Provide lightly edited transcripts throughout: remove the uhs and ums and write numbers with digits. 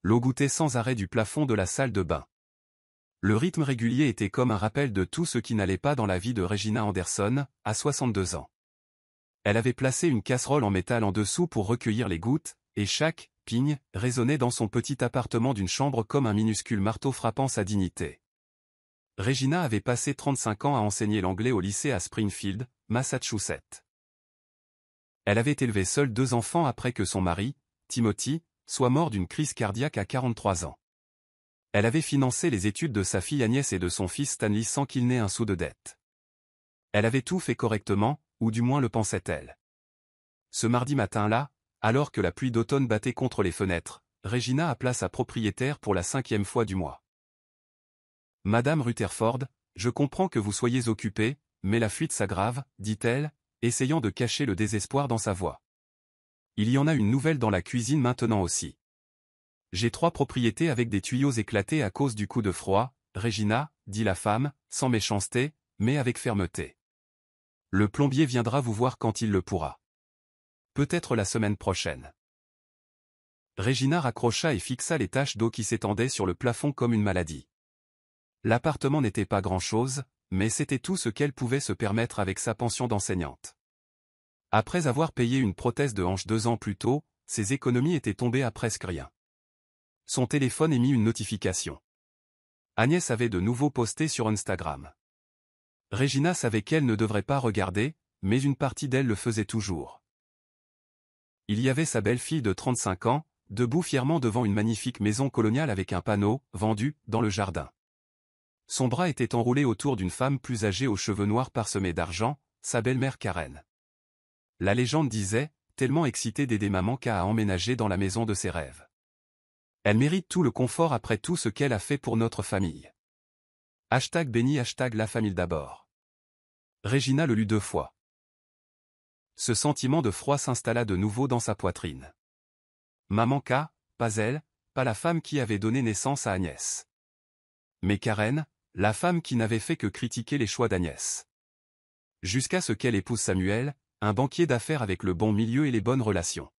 L'eau gouttait sans arrêt du plafond de la salle de bain. Le rythme régulier était comme un rappel de tout ce qui n'allait pas dans la vie de Regina Anderson, à 62 ans. Elle avait placé une casserole en métal en dessous pour recueillir les gouttes, et chaque ping résonnait dans son petit appartement d'une chambre comme un minuscule marteau frappant sa dignité. Regina avait passé 35 ans à enseigner l'anglais au lycée à Springfield, Massachusetts. Elle avait élevé seule 2 enfants après que son mari, Timothy, soit mort d'une crise cardiaque à 43 ans. Elle avait financé les études de sa fille Agnès et de son fils Stanley sans qu'il n'ait un sou de dette. Elle avait tout fait correctement, ou du moins le pensait-elle. Ce mardi matin-là, alors que la pluie d'automne battait contre les fenêtres, Regina appela sa propriétaire pour la 5e fois du mois. « Madame Rutherford, je comprends que vous soyez occupée, mais la fuite s'aggrave, dit-elle, essayant de cacher le désespoir dans sa voix. Il y en a une nouvelle dans la cuisine maintenant aussi. J'ai 3 propriétés avec des tuyaux éclatés à cause du coup de froid, Regina, dit la femme, sans méchanceté, mais avec fermeté. Le plombier viendra vous voir quand il le pourra. Peut-être la semaine prochaine. Regina raccrocha et fixa les taches d'eau qui s'étendaient sur le plafond comme une maladie. L'appartement n'était pas grand-chose, mais c'était tout ce qu'elle pouvait se permettre avec sa pension d'enseignante. Après avoir payé une prothèse de hanche 2 ans plus tôt, ses économies étaient tombées à presque rien. Son téléphone émit une notification. Agnès avait de nouveau posté sur Instagram. Regina savait qu'elle ne devrait pas regarder, mais une partie d'elle le faisait toujours. Il y avait sa belle-fille de 35 ans, debout fièrement devant une magnifique maison coloniale avec un panneau « Vendu » dans le jardin. Son bras était enroulé autour d'une femme plus âgée aux cheveux noirs parsemés d'argent, sa belle-mère Karen. La légende disait, tellement excitée d'aider maman qu'à emménager dans la maison de ses rêves. Elle mérite tout le confort après tout ce qu'elle a fait pour notre famille. #béni #la famille d'abord. Regina le lut 2 fois. Ce sentiment de froid s'installa de nouveau dans sa poitrine. Maman K, pas elle, pas la femme qui avait donné naissance à Agnès. Mais Karen, la femme qui n'avait fait que critiquer les choix d'Agnès. Jusqu'à ce qu'elle épouse Samuel, un banquier d'affaires avec le bon milieu et les bonnes relations.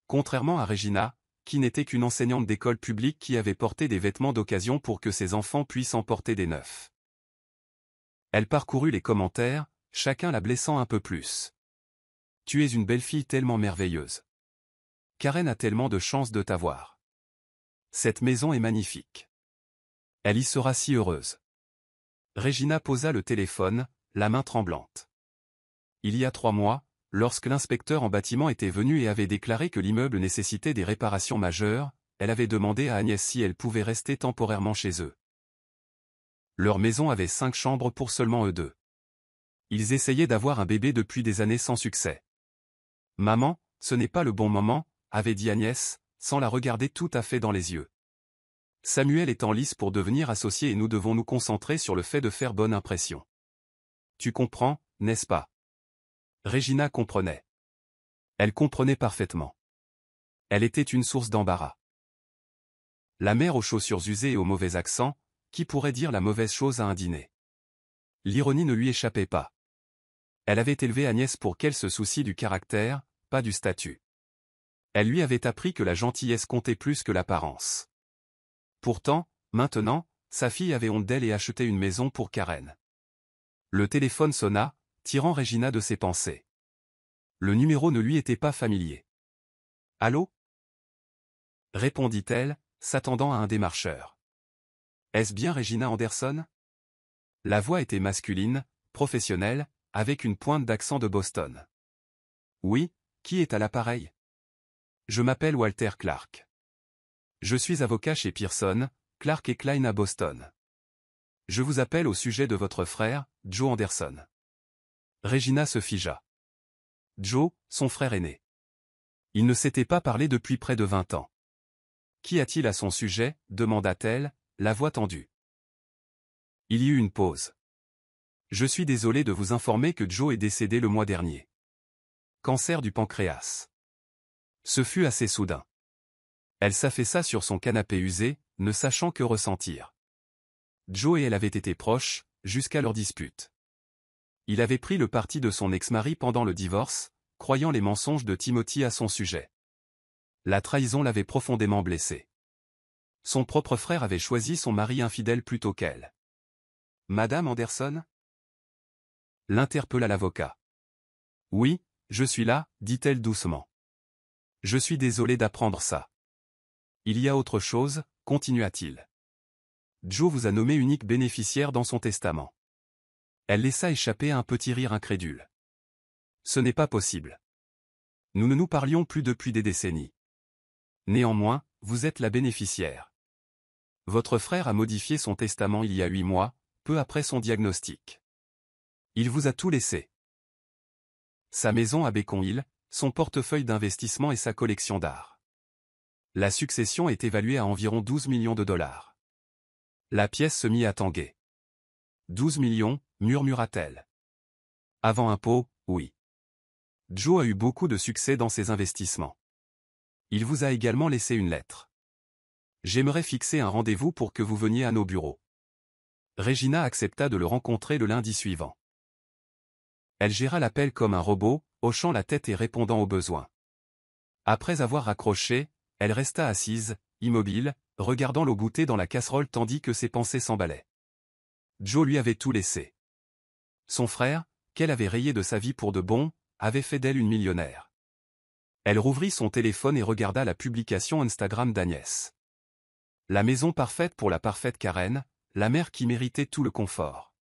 Contrairement à Regina, qui n'était qu'une enseignante d'école publique qui avait porté des vêtements d'occasion pour que ses enfants puissent en porter des neufs. Elle parcourut les commentaires, chacun la blessant un peu plus. « Tu es une belle fille tellement merveilleuse. Karen a tellement de chance de t'avoir. Cette maison est magnifique. Elle y sera si heureuse. » Regina posa le téléphone, la main tremblante. Il y a 3 mois, lorsque l'inspecteur en bâtiment était venu et avait déclaré que l'immeuble nécessitait des réparations majeures, elle avait demandé à Agnès si elle pouvait rester temporairement chez eux. Leur maison avait 5 chambres pour seulement eux 2. Ils essayaient d'avoir un bébé depuis des années sans succès. « Maman, ce n'est pas le bon moment », avait dit Agnès, sans la regarder tout à fait dans les yeux. Samuel est en lice pour devenir associé et nous devons nous concentrer sur le fait de faire bonne impression. Tu comprends, n'est-ce pas? Regina comprenait. Elle comprenait parfaitement. Elle était une source d'embarras. La mère aux chaussures usées et au mauvais accent, qui pourrait dire la mauvaise chose à un dîner? L'ironie ne lui échappait pas. Elle avait élevé Agnès pour qu'elle se soucie du caractère, pas du statut. Elle lui avait appris que la gentillesse comptait plus que l'apparence. Pourtant, maintenant, sa fille avait honte d'elle et achetait une maison pour Karen. Le téléphone sonna, tirant Regina de ses pensées. Le numéro ne lui était pas familier. « Allô ?» répondit-elle, s'attendant à un démarcheur. « Est-ce bien Regina Anderson ?» La voix était masculine, professionnelle, avec une pointe d'accent de Boston. « Oui, qui est à l'appareil ? » Je m'appelle Walter Clark. Je suis avocat chez Pearson, Clark & Klein à Boston. Je vous appelle au sujet de votre frère, Joe Anderson. Regina se figea. Joe, son frère aîné. Il ne s'était pas parlé depuis près de 20 ans. Qu'y a-t-il à son sujet, demanda-t-elle, la voix tendue. Il y eut une pause. Je suis désolé de vous informer que Joe est décédé le mois dernier. Cancer du pancréas. Ce fut assez soudain. Elle s'affaissa sur son canapé usé, ne sachant que ressentir. Joe et elle avaient été proches, jusqu'à leur dispute. Il avait pris le parti de son ex-mari pendant le divorce, croyant les mensonges de Timothy à son sujet. La trahison l'avait profondément blessé. Son propre frère avait choisi son mari infidèle plutôt qu'elle. Madame Anderson? L'interpella l'avocat. Oui, je suis là, dit-elle doucement. Je suis désolé d'apprendre ça. Il y a autre chose, continua-t-il. Joe vous a nommé unique bénéficiaire dans son testament. Elle laissa échapper un petit rire incrédule. Ce n'est pas possible. Nous ne nous parlions plus depuis des décennies. Néanmoins, vous êtes la bénéficiaire. Votre frère a modifié son testament il y a 8 mois, peu après son diagnostic. Il vous a tout laissé. Sa maison à Beacon Hill, son portefeuille d'investissement et sa collection d'art. La succession est évaluée à environ 12 millions de dollars. La pièce se mit à tanguer. 12 millions, murmura-t-elle. Avant impôt, oui. Joe a eu beaucoup de succès dans ses investissements. Il vous a également laissé une lettre. J'aimerais fixer un rendez-vous pour que vous veniez à nos bureaux. Regina accepta de le rencontrer le lundi suivant. Elle géra l'appel comme un robot, hochant la tête et répondant aux besoins. Après avoir raccroché, elle resta assise, immobile, regardant l'eau goûter dans la casserole tandis que ses pensées s'emballaient. Joe lui avait tout laissé. Son frère, qu'elle avait rayé de sa vie pour de bon, avait fait d'elle une millionnaire. Elle rouvrit son téléphone et regarda la publication Instagram d'Agnès. La maison parfaite pour la parfaite Karen, la mère qui méritait tout le confort.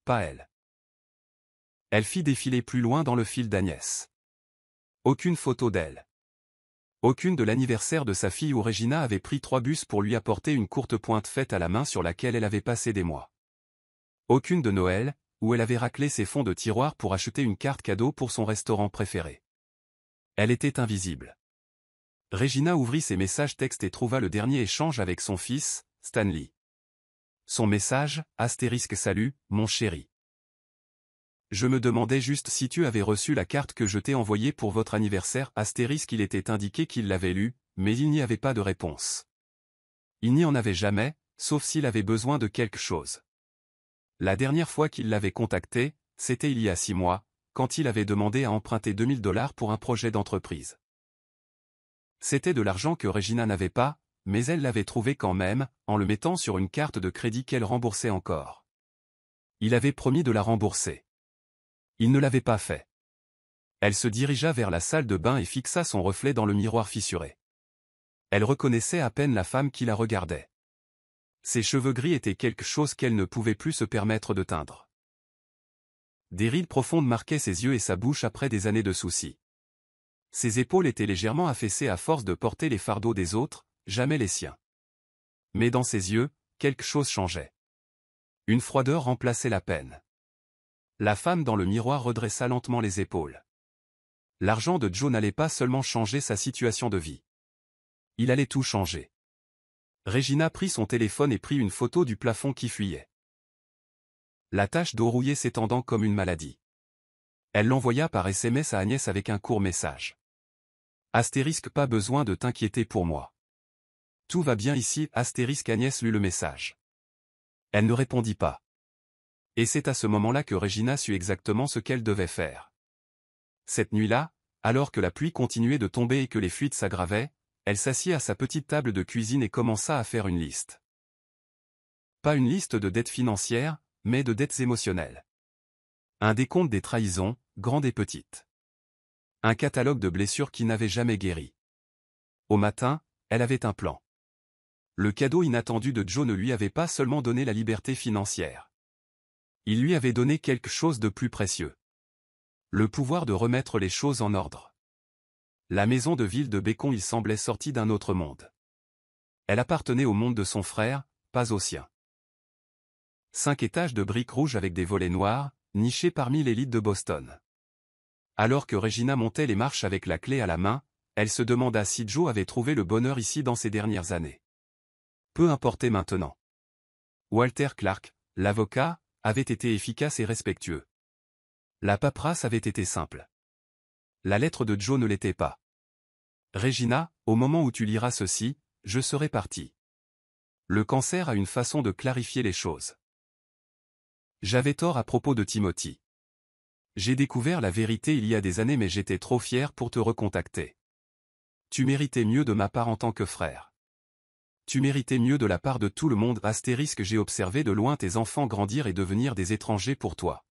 Pas elle. Elle fit défiler plus loin dans le fil d'Agnès. Aucune photo d'elle. Aucune de l'anniversaire de sa fille où Regina avait pris 3 bus pour lui apporter une courte pointe faite à la main sur laquelle elle avait passé des mois. Aucune de Noël, où elle avait raclé ses fonds de tiroir pour acheter une carte cadeau pour son restaurant préféré. Elle était invisible. Regina ouvrit ses messages textes et trouva le dernier échange avec son fils, Stanley. Son message, * salut, mon chéri. Je me demandais juste si tu avais reçu la carte que je t'ai envoyée pour votre anniversaire, * il était indiqué qu'il l'avait lue, mais il n'y avait pas de réponse. Il n'y en avait jamais, sauf s'il avait besoin de quelque chose. La dernière fois qu'il l'avait contacté, c'était il y a 6 mois, quand il avait demandé à emprunter $2000 pour un projet d'entreprise. C'était de l'argent que Regina n'avait pas, mais elle l'avait trouvé quand même, en le mettant sur une carte de crédit qu'elle remboursait encore. Il avait promis de la rembourser. Il ne l'avait pas fait. Elle se dirigea vers la salle de bain et fixa son reflet dans le miroir fissuré. Elle reconnaissait à peine la femme qui la regardait. Ses cheveux gris étaient quelque chose qu'elle ne pouvait plus se permettre de teindre. Des rides profondes marquaient ses yeux et sa bouche après des années de soucis. Ses épaules étaient légèrement affaissées à force de porter les fardeaux des autres, jamais les siens. Mais dans ses yeux, quelque chose changeait. Une froideur remplaçait la peine. La femme dans le miroir redressa lentement les épaules. L'argent de Joe n'allait pas seulement changer sa situation de vie. Il allait tout changer. Regina prit son téléphone et prit une photo du plafond qui fuyait. La tache d'eau rouillée s'étendant comme une maladie. Elle l'envoya par SMS à Agnès avec un court message. * Pas besoin de t'inquiéter pour moi. Tout va bien ici, * Agnès lut le message. Elle ne répondit pas. Et c'est à ce moment-là que Regina sut exactement ce qu'elle devait faire. Cette nuit-là, alors que la pluie continuait de tomber et que les fuites s'aggravaient, elle s'assit à sa petite table de cuisine et commença à faire une liste. Pas une liste de dettes financières, mais de dettes émotionnelles. Un décompte des trahisons, grandes et petites. Un catalogue de blessures qui n'avaient jamais guéri. Au matin, elle avait un plan. Le cadeau inattendu de Joe ne lui avait pas seulement donné la liberté financière. Il lui avait donné quelque chose de plus précieux. Le pouvoir de remettre les choses en ordre. La maison de ville de Beacon Hill semblait sortie d'un autre monde. Elle appartenait au monde de son frère, pas au sien. 5 étages de briques rouges avec des volets noirs, nichés parmi l'élite de Boston. Alors que Regina montait les marches avec la clé à la main, elle se demanda si Joe avait trouvé le bonheur ici dans ces dernières années. Peu importait maintenant. Walter Clark, l'avocat, avait été efficace et respectueux. La paperasse avait été simple. La lettre de Joe ne l'était pas. Regina, au moment où tu liras ceci, je serai parti. Le cancer a une façon de clarifier les choses. J'avais tort à propos de Timothy. J'ai découvert la vérité il y a des années mais j'étais trop fier pour te recontacter. Tu méritais mieux de ma part en tant que frère. Tu méritais mieux de la part de tout le monde. J'ai observé de loin tes enfants grandir et devenir des étrangers pour toi.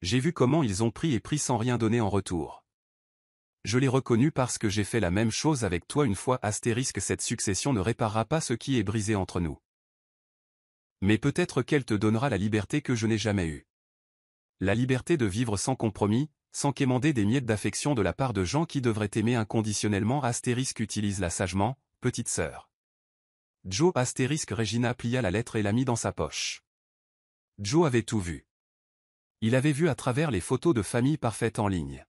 J'ai vu comment ils ont pris et pris sans rien donner en retour. Je l'ai reconnu parce que j'ai fait la même chose avec toi une fois. Cette succession ne réparera pas ce qui est brisé entre nous. Mais peut-être qu'elle te donnera la liberté que je n'ai jamais eue. La liberté de vivre sans compromis, sans quémander des miettes d'affection de la part de gens qui devraient t'aimer inconditionnellement. Utilise-la sagement, petite sœur. Joe Regina plia la lettre et la mit dans sa poche. Joe avait tout vu. Il avait vu à travers les photos de famille parfaite en ligne.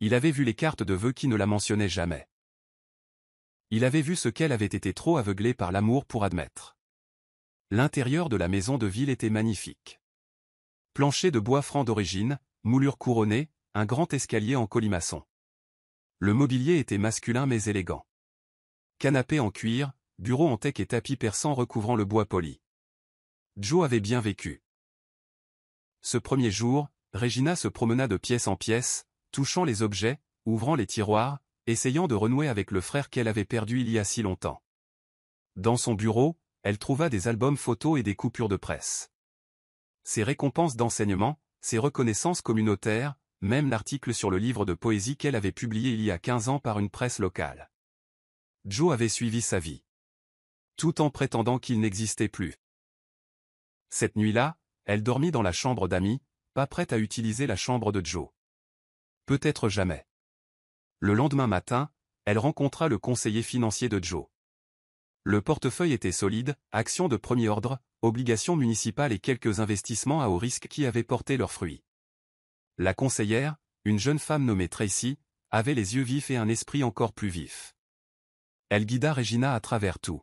Il avait vu les cartes de vœux qui ne la mentionnaient jamais. Il avait vu ce qu'elle avait été trop aveuglée par l'amour pour admettre. L'intérieur de la maison de ville était magnifique. Plancher de bois franc d'origine, moulure couronnée, un grand escalier en colimaçon. Le mobilier était masculin mais élégant. Canapé en cuir, bureau en teck et tapis persan recouvrant le bois poli. Joe avait bien vécu. Ce premier jour, Regina se promena de pièce en pièce, touchant les objets, ouvrant les tiroirs, essayant de renouer avec le frère qu'elle avait perdu il y a si longtemps. Dans son bureau, elle trouva des albums photos et des coupures de presse. Ses récompenses d'enseignement, ses reconnaissances communautaires, même l'article sur le livre de poésie qu'elle avait publié il y a 15 ans par une presse locale. Joe avait suivi sa vie. Tout en prétendant qu'il n'existait plus. Cette nuit-là, elle dormit dans la chambre d'Amy, pas prête à utiliser la chambre de Joe. Peut-être jamais. Le lendemain matin, elle rencontra le conseiller financier de Joe. Le portefeuille était solide, actions de premier ordre, obligations municipales et quelques investissements à haut risque qui avaient porté leurs fruits. La conseillère, une jeune femme nommée Tracy, avait les yeux vifs et un esprit encore plus vif. Elle guida Regina à travers tout.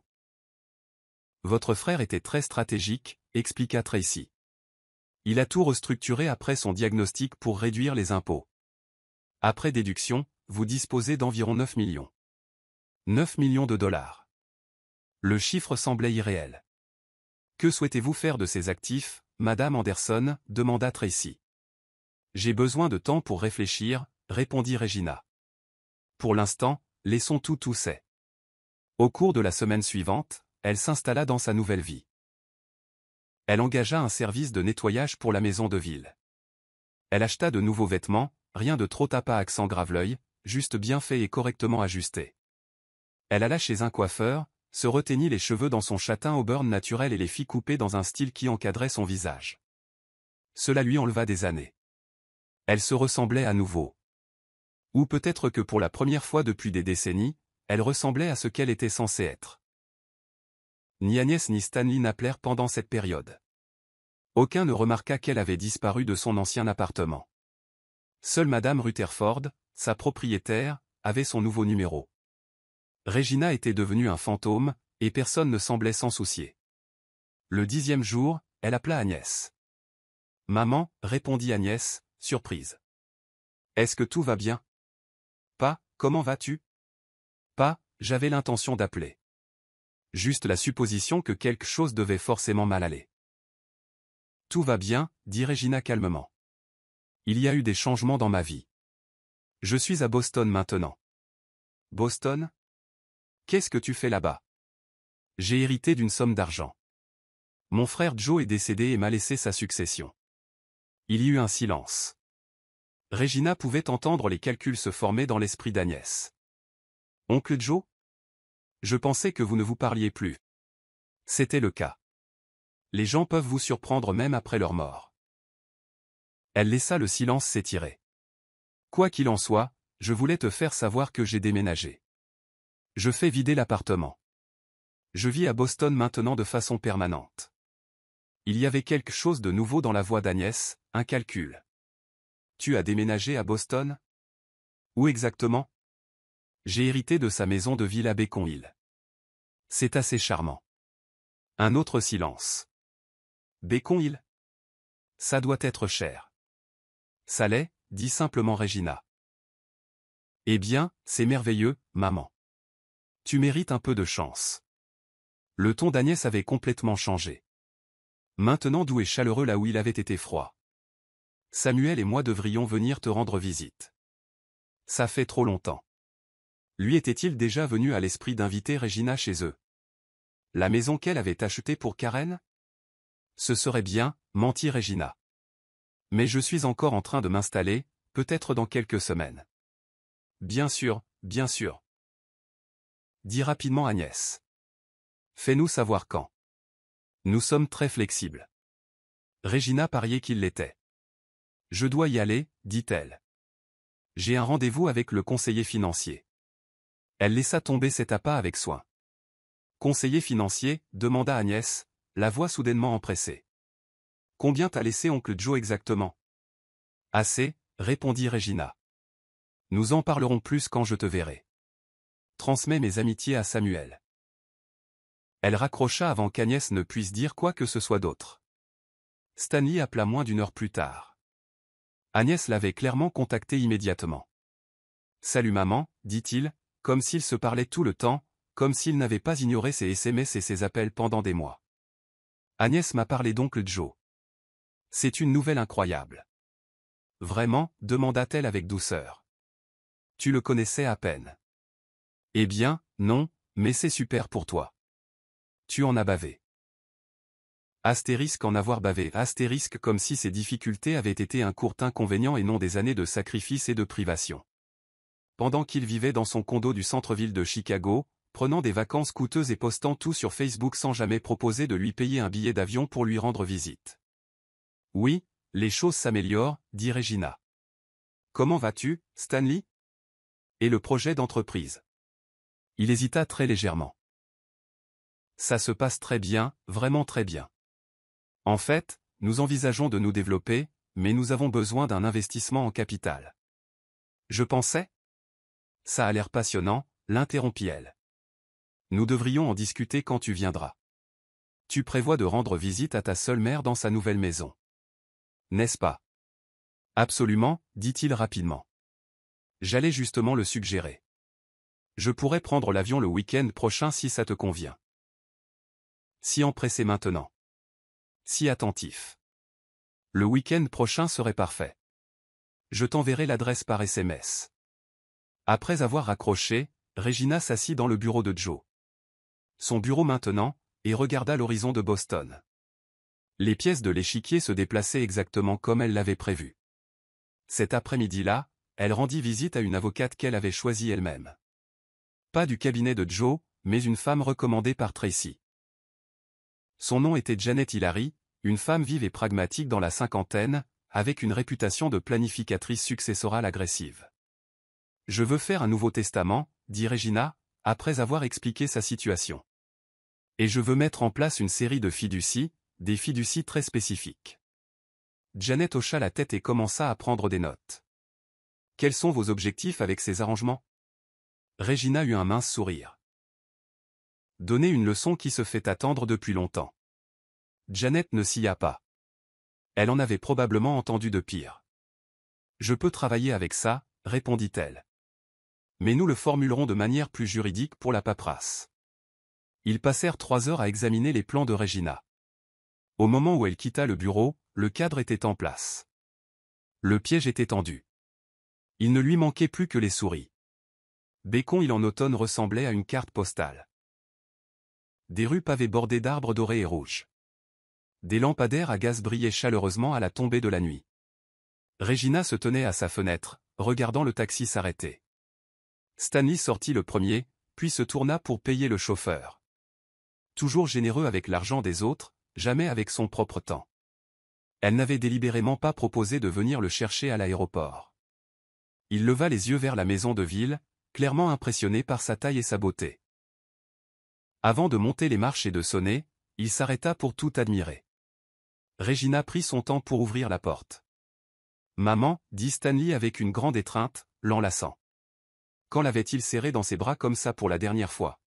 Votre frère était très stratégique, expliqua Tracy. Il a tout restructuré après son diagnostic pour réduire les impôts. Après déduction, vous disposez d'environ 9 millions. 9 millions de dollars. Le chiffre semblait irréel. Que souhaitez-vous faire de ces actifs, Madame Anderson, demanda Tracy. J'ai besoin de temps pour réfléchir, répondit Regina. Pour l'instant, laissons tout c'est. Au cours de la semaine suivante, elle s'installa dans sa nouvelle vie. Elle engagea un service de nettoyage pour la maison de ville. Elle acheta de nouveaux vêtements, rien de trop tape à accent grave-l'œil, juste bien fait et correctement ajusté. Elle alla chez un coiffeur, se reteignit les cheveux dans son châtain auburn naturel et les fit couper dans un style qui encadrait son visage. Cela lui enleva des années. Elle se ressemblait à nouveau. Ou peut-être que pour la première fois depuis des décennies, elle ressemblait à ce qu'elle était censée être. Ni Agnès ni Stanley n'appelèrent pendant cette période. Aucun ne remarqua qu'elle avait disparu de son ancien appartement. Seule Madame Rutherford, sa propriétaire, avait son nouveau numéro. Regina était devenue un fantôme, et personne ne semblait s'en soucier. Le 10e jour, elle appela Agnès. « Maman, » répondit Agnès, surprise. « Est-ce que tout va bien ? » « Pas, comment vas-tu ? » ?»« Pas, j'avais l'intention d'appeler. » Juste la supposition que quelque chose devait forcément mal aller. « Tout va bien, » dit Regina calmement. « Il y a eu des changements dans ma vie. Je suis à Boston maintenant. »« Boston ? Qu'est-ce que tu fais là-bas ? » J'ai hérité d'une somme d'argent. Mon frère Joe est décédé et m'a laissé sa succession. Il y eut un silence. Regina pouvait entendre les calculs se former dans l'esprit d'Agnès. « Oncle Joe ? Je pensais que vous ne vous parliez plus. » C'était le cas. Les gens peuvent vous surprendre même après leur mort. Elle laissa le silence s'étirer. Quoi qu'il en soit, je voulais te faire savoir que j'ai déménagé. Je fais vider l'appartement. Je vis à Boston maintenant de façon permanente. Il y avait quelque chose de nouveau dans la voix d'Agnès, un calcul. Tu as déménagé à Boston ? Où exactement ? J'ai hérité de sa maison de ville à Beacon Hill. C'est assez charmant. Un autre silence. Beacon Hill ? Ça doit être cher. Ça l'est, dit simplement Regina. Eh bien, c'est merveilleux, maman. Tu mérites un peu de chance. Le ton d'Agnès avait complètement changé. Maintenant doux et chaleureux là où il avait été froid. Samuel et moi devrions venir te rendre visite. Ça fait trop longtemps. Lui était-il déjà venu à l'esprit d'inviter Regina chez eux ? La maison qu'elle avait achetée pour Karen? Ce serait bien, mentit Regina. Mais je suis encore en train de m'installer, peut-être dans quelques semaines. Bien sûr, dit rapidement Agnès. Fais-nous savoir quand. Nous sommes très flexibles. Regina pariait qu'il l'était. Je dois y aller, dit-elle. J'ai un rendez-vous avec le conseiller financier. Elle laissa tomber cet appât avec soin. Conseiller financier, demanda Agnès, la voix soudainement empressée. Combien t'a laissé oncle Joe exactement? Assez, répondit Regina. Nous en parlerons plus quand je te verrai. Transmets mes amitiés à Samuel. Elle raccrocha avant qu'Agnès ne puisse dire quoi que ce soit d'autre. Stanley appela moins d'une heure plus tard. Agnès l'avait clairement contacté immédiatement. Salut maman, dit-il, comme s'il se parlait tout le temps, comme s'il n'avait pas ignoré ses SMS et ses appels pendant des mois. Agnès m'a parlé d'oncle Joe. C'est une nouvelle incroyable. Vraiment, demanda-t-elle avec douceur. Tu le connaissais à peine. Eh bien, non, mais c'est super pour toi. Tu en as bavé. Astérisque en avoir bavé, astérisque comme si ces difficultés avaient été un court inconvénient et non des années de sacrifice et de privation. Pendant qu'il vivait dans son condo du centre-ville de Chicago, prenant des vacances coûteuses et postant tout sur Facebook sans jamais proposer de lui payer un billet d'avion pour lui rendre visite. Oui, les choses s'améliorent, dit Regina. Comment vas-tu, Stanley? Et le projet d'entreprise? Il hésita très légèrement. Ça se passe très bien, vraiment très bien. En fait, nous envisageons de nous développer, mais nous avons besoin d'un investissement en capital. Je pensais? Ça a l'air passionnant, l'interrompit-elle. Nous devrions en discuter quand tu viendras. Tu prévois de rendre visite à ta seule mère dans sa nouvelle maison. N'est-ce pas? Absolument, dit-il rapidement. J'allais justement le suggérer. Je pourrais prendre l'avion le week-end prochain si ça te convient. Si empressé maintenant. Si attentif. Le week-end prochain serait parfait. Je t'enverrai l'adresse par SMS. Après avoir raccroché, Regina s'assit dans le bureau de Joe. Son bureau maintenant, et regarda l'horizon de Boston. Les pièces de l'échiquier se déplaçaient exactement comme elle l'avait prévu. Cet après-midi-là, elle rendit visite à une avocate qu'elle avait choisie elle-même. Pas du cabinet de Joe, mais une femme recommandée par Tracy. Son nom était Janet Hillary, une femme vive et pragmatique dans la cinquantaine, avec une réputation de planificatrice successorale agressive. Je veux faire un nouveau testament, dit Regina, après avoir expliqué sa situation. Et je veux mettre en place une série de fiducies, des fiducies très spécifiques. Janet hocha la tête et commença à prendre des notes. Quels sont vos objectifs avec ces arrangements? Regina eut un mince sourire. Donner une leçon qui se fait attendre depuis longtemps. Janet ne s'y a pas. Elle en avait probablement entendu de pire. Je peux travailler avec ça, répondit-elle. Mais nous le formulerons de manière plus juridique pour la paperasse. Ils passèrent 3 heures à examiner les plans de Regina. Au moment où elle quitta le bureau, le cadre était en place. Le piège était tendu. Il ne lui manquait plus que les souris. Béconville en automne ressemblait à une carte postale. Des rues pavées bordées d'arbres dorés et rouges. Des lampadaires à gaz brillaient chaleureusement à la tombée de la nuit. Regina se tenait à sa fenêtre, regardant le taxi s'arrêter. Stanley sortit le premier, puis se tourna pour payer le chauffeur. Toujours généreux avec l'argent des autres, jamais avec son propre temps. Elle n'avait délibérément pas proposé de venir le chercher à l'aéroport. Il leva les yeux vers la maison de ville, clairement impressionné par sa taille et sa beauté. Avant de monter les marches et de sonner, il s'arrêta pour tout admirer. Regina prit son temps pour ouvrir la porte. « Maman, » dit Stanley avec une grande étreinte, l'enlaçant. Quand l'avait-il serré dans ses bras comme ça pour la dernière fois?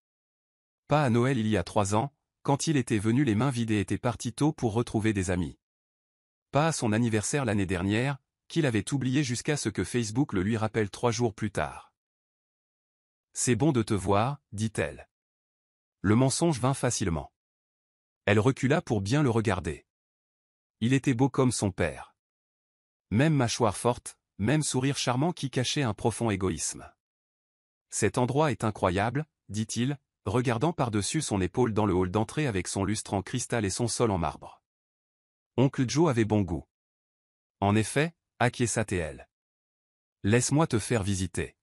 Pas à Noël il y a 3 ans, quand il était venu les mains vidées et était parti tôt pour retrouver des amis. Pas à son anniversaire l'année dernière, qu'il avait oublié jusqu'à ce que Facebook le lui rappelle 3 jours plus tard. « C'est bon de te voir, dit-elle. » Le mensonge vint facilement. Elle recula pour bien le regarder. Il était beau comme son père. Même mâchoire forte, même sourire charmant qui cachait un profond égoïsme. « Cet endroit est incroyable, dit-il, regardant par-dessus son épaule dans le hall d'entrée avec son lustre en cristal et son sol en marbre. Oncle Joe avait bon goût. En effet, acquiesça-t-elle. Laisse-moi te faire visiter.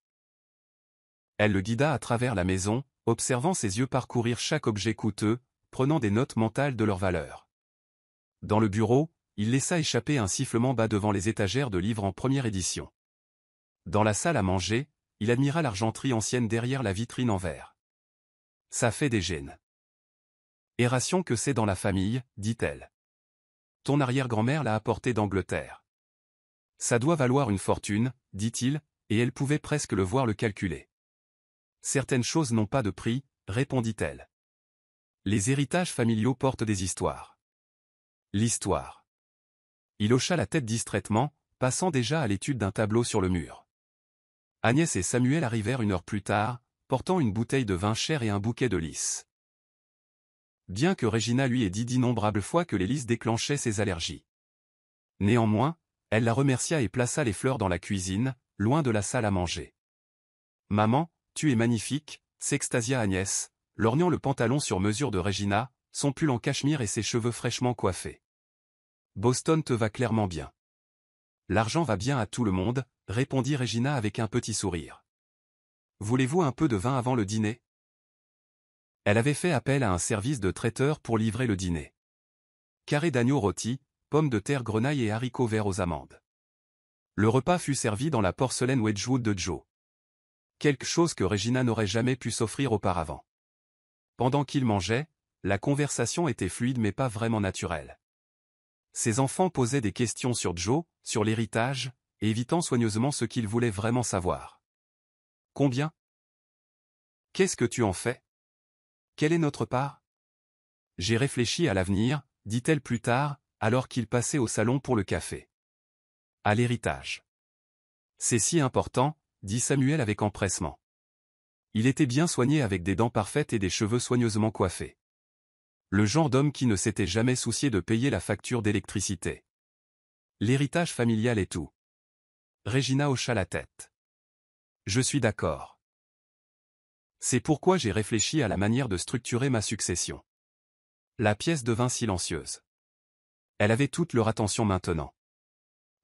Elle le guida à travers la maison, observant ses yeux parcourir chaque objet coûteux, prenant des notes mentales de leur valeur. Dans le bureau, il laissa échapper un sifflement bas devant les étagères de livres en première édition. Dans la salle à manger, il admira l'argenterie ancienne derrière la vitrine en verre. Ça fait des gènes. Ération que c'est dans la famille, dit-elle. Ton arrière-grand-mère l'a apporté d'Angleterre. Ça doit valoir une fortune, dit-il, et elle pouvait presque le voir le calculer. Certaines choses n'ont pas de prix, répondit-elle. Les héritages familiaux portent des histoires. L'histoire. Il hocha la tête distraitement, passant déjà à l'étude d'un tableau sur le mur. Agnès et Samuel arrivèrent 1 heure plus tard, portant une bouteille de vin cher et un bouquet de lys. Bien que Regina lui ait dit d'innombrables fois que les lys déclenchaient ses allergies. Néanmoins, elle la remercia et plaça les fleurs dans la cuisine, loin de la salle à manger. « Maman, tu es magnifique », s'extasia Agnès, lorgnant le pantalon sur mesure de Regina, son pull en cachemire et ses cheveux fraîchement coiffés. « Boston te va clairement bien. »« L'argent va bien à tout le monde », répondit Regina avec un petit sourire. « Voulez-vous un peu de vin avant le dîner ?» Elle avait fait appel à un service de traiteur pour livrer le dîner. Carré d'agneau rôti, pommes de terre grenaille et haricots verts aux amandes. Le repas fut servi dans la porcelaine Wedgwood de Joe. Quelque chose que Regina n'aurait jamais pu s'offrir auparavant. Pendant qu'il mangeait, la conversation était fluide mais pas vraiment naturelle. Ses enfants posaient des questions sur Joe, sur l'héritage, évitant soigneusement ce qu'ils voulaient vraiment savoir. Combien? Qu'est-ce que tu en fais? Quelle est notre part? J'ai réfléchi à l'avenir, dit-elle plus tard, alors qu'il passait au salon pour le café. À l'héritage. C'est si important, dit Samuel avec empressement. Il était bien soigné avec des dents parfaites et des cheveux soigneusement coiffés. Le genre d'homme qui ne s'était jamais soucié de payer la facture d'électricité. L'héritage familial et tout. Regina hocha la tête. Je suis d'accord. C'est pourquoi j'ai réfléchi à la manière de structurer ma succession. La pièce devint silencieuse. Elle avait toute leur attention maintenant.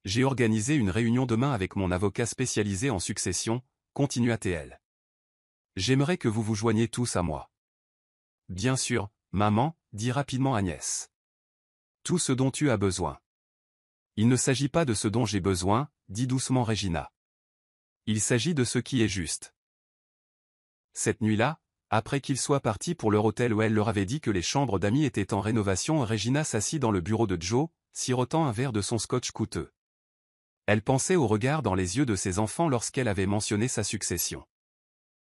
J'ai organisé une réunion demain avec mon avocat spécialisé en succession, continua-t-elle. J'aimerais que vous vous joigniez tous à moi. Bien sûr, maman, dit rapidement Agnès. Tout ce dont tu as besoin. Il ne s'agit pas de ce dont j'ai besoin, dit doucement Regina. Il s'agit de ce qui est juste. Cette nuit-là, après qu'ils soient partis pour leur hôtel où elle leur avait dit que les chambres d'amis étaient en rénovation, Regina s'assit dans le bureau de Joe, sirotant un verre de son scotch coûteux. Elle pensait au regard dans les yeux de ses enfants lorsqu'elle avait mentionné sa succession.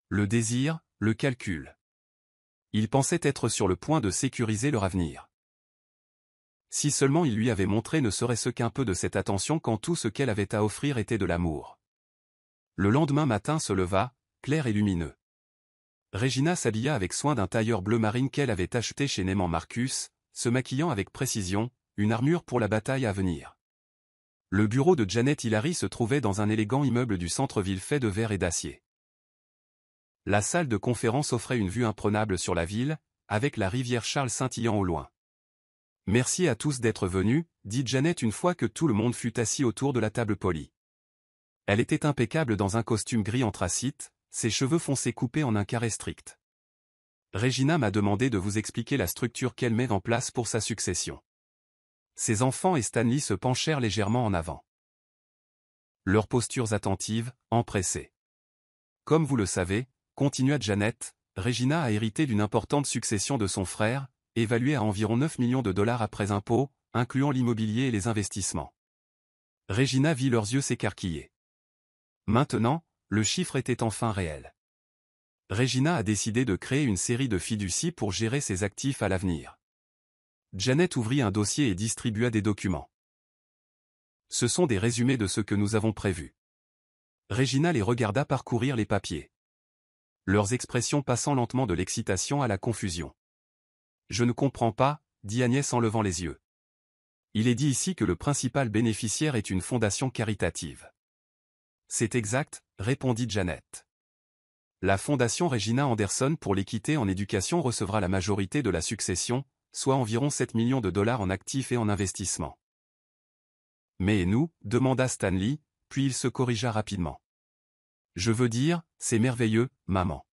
Le désir, le calcul. Ils pensaient être sur le point de sécuriser leur avenir. Si seulement il lui avait montré ne serait-ce qu'un peu de cette attention quand tout ce qu'elle avait à offrir était de l'amour. Le lendemain matin se leva, clair et lumineux. Regina s'habilla avec soin d'un tailleur bleu marine qu'elle avait acheté chez Neiman Marcus, se maquillant avec précision, une armure pour la bataille à venir. Le bureau de Janet Hillary se trouvait dans un élégant immeuble du centre-ville fait de verre et d'acier. La salle de conférence offrait une vue imprenable sur la ville, avec la rivière Charles scintillant au loin. « Merci à tous d'être venus », dit Janet une fois que tout le monde fut assis autour de la table polie. Elle était impeccable dans un costume gris anthracite, ses cheveux foncés coupés en un carré strict. Regina m'a demandé de vous expliquer la structure qu'elle met en place pour sa succession. Ses enfants et Stanley se penchèrent légèrement en avant. Leurs postures attentives, empressées. Comme vous le savez, continua Janet, Regina a hérité d'une importante succession de son frère, évaluée à environ 9 millions de dollars après impôts, incluant l'immobilier et les investissements. Regina vit leurs yeux s'écarquiller. Maintenant, le chiffre était enfin réel. Regina a décidé de créer une série de fiducies pour gérer ses actifs à l'avenir. Janet ouvrit un dossier et distribua des documents. Ce sont des résumés de ce que nous avons prévu. Regina les regarda parcourir les papiers. Leurs expressions passant lentement de l'excitation à la confusion. Je ne comprends pas, dit Agnès en levant les yeux. Il est dit ici que le principal bénéficiaire est une fondation caritative. C'est exact, répondit Janet. La Fondation Regina Anderson pour l'équité en éducation recevra la majorité de la succession, soit environ 7 millions de dollars en actifs et en investissements. Mais et nous, demanda Stanley, puis il se corrigea rapidement. Je veux dire, c'est merveilleux, maman.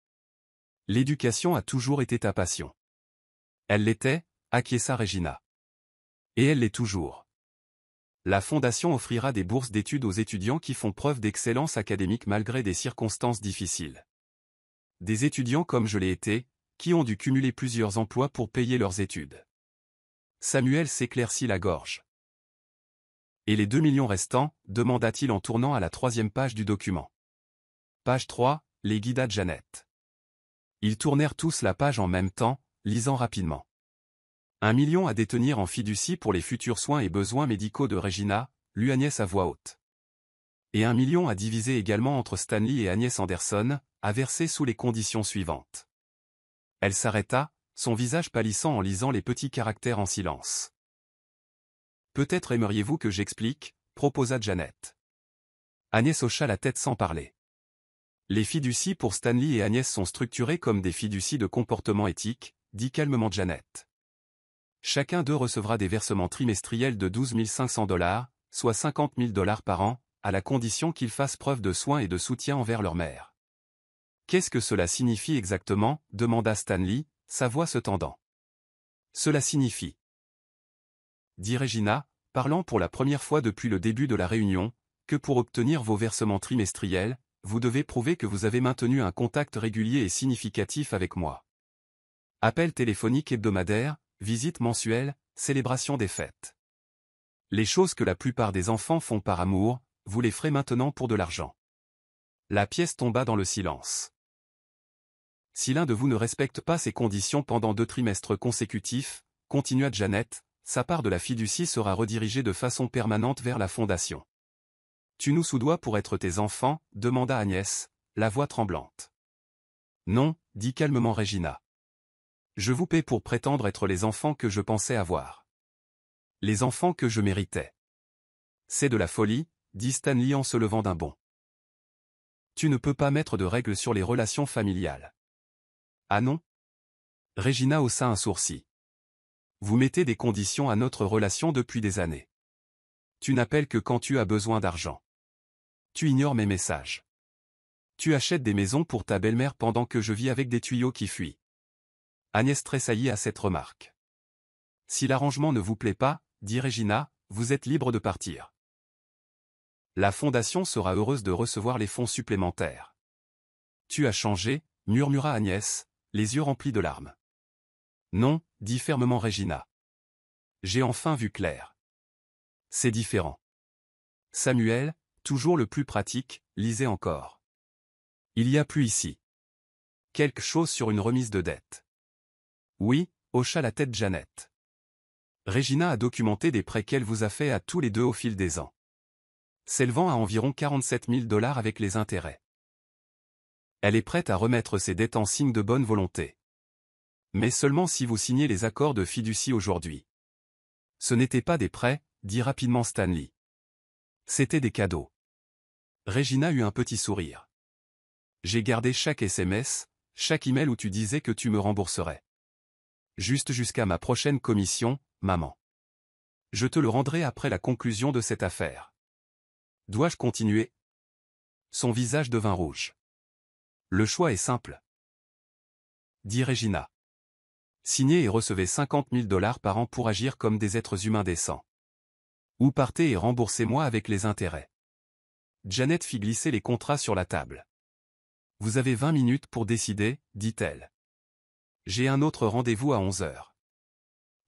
L'éducation a toujours été ta passion. Elle l'était, acquiesça Regina. Et elle l'est toujours. La Fondation offrira des bourses d'études aux étudiants qui font preuve d'excellence académique malgré des circonstances difficiles. Des étudiants comme je l'ai été, qui ont dû cumuler plusieurs emplois pour payer leurs études. Samuel s'éclaircit la gorge. Et les 2 millions restants, demanda-t-il en tournant à la 3e page du document. Page 3, les guida Janet. Ils tournèrent tous la page en même temps, lisant rapidement. 1 million à détenir en fiducie pour les futurs soins et besoins médicaux de Regina, lut Agnès à voix haute. Et 1 million à diviser également entre Stanley et Agnès Anderson, à verser sous les conditions suivantes. Elle s'arrêta, son visage pâlissant en lisant les petits caractères en silence. Peut-être aimeriez-vous que j'explique, proposa Janet. Agnès hocha la tête sans parler. Les fiducies pour Stanley et Agnès sont structurées comme des fiducies de comportement éthique, dit calmement Janet. Chacun d'eux recevra des versements trimestriels de 12 500 $, soit 50 000 $ par an, à la condition qu'ils fassent preuve de soin et de soutien envers leur mère. Qu'est-ce que cela signifie exactement, demanda Stanley, sa voix se tendant. Cela signifie, dit Regina, parlant pour la première fois depuis le début de la réunion, que pour obtenir vos versements trimestriels, vous devez prouver que vous avez maintenu un contact régulier et significatif avec moi. Appel téléphonique hebdomadaire, visite mensuelle, célébration des fêtes. Les choses que la plupart des enfants font par amour, vous les ferez maintenant pour de l'argent. La pièce tomba dans le silence. Si l'un de vous ne respecte pas ces conditions pendant 2 trimestres consécutifs, continua Janet, sa part de la fiducie sera redirigée de façon permanente vers la fondation. Tu nous soudoies pour être tes enfants, demanda Agnès, la voix tremblante. Non, dit calmement Regina. Je vous paie pour prétendre être les enfants que je pensais avoir. Les enfants que je méritais. C'est de la folie, dit Stanley en se levant d'un bond. Tu ne peux pas mettre de règles sur les relations familiales. Ah non? Regina haussa un sourcil. Vous mettez des conditions à notre relation depuis des années. Tu n'appelles que quand tu as besoin d'argent. Tu ignores mes messages. Tu achètes des maisons pour ta belle-mère pendant que je vis avec des tuyaux qui fuient. Agnès tressaillit à cette remarque. Si l'arrangement ne vous plaît pas, dit Regina, vous êtes libre de partir. La fondation sera heureuse de recevoir les fonds supplémentaires. Tu as changé, murmura Agnès, les yeux remplis de larmes. Non, dit fermement Regina. J'ai enfin vu clair. C'est différent. Samuel, toujours le plus pratique, lisait encore. Il y a plus ici. Quelque chose sur une remise de dette. Oui, hocha la tête Janet. Regina a documenté des prêts qu'elle vous a fait à tous les deux au fil des ans. S'élevant à environ 47 000 $ avec les intérêts. Elle est prête à remettre ses dettes en signe de bonne volonté. Mais seulement si vous signez les accords de fiducie aujourd'hui. Ce n'étaient pas des prêts, dit rapidement Stanley. C'étaient des cadeaux. Regina eut un petit sourire. J'ai gardé chaque SMS, chaque email où tu disais que tu me rembourserais. Juste jusqu'à ma prochaine commission, maman. Je te le rendrai après la conclusion de cette affaire. Dois-je continuer? Son visage devint rouge. Le choix est simple. Dit Regina. Signez et recevez 50 000 $ par an pour agir comme des êtres humains décents. Ou partez et remboursez-moi avec les intérêts. Janet fit glisser les contrats sur la table. Vous avez 20 minutes pour décider, dit-elle. J'ai un autre rendez-vous à 11 heures.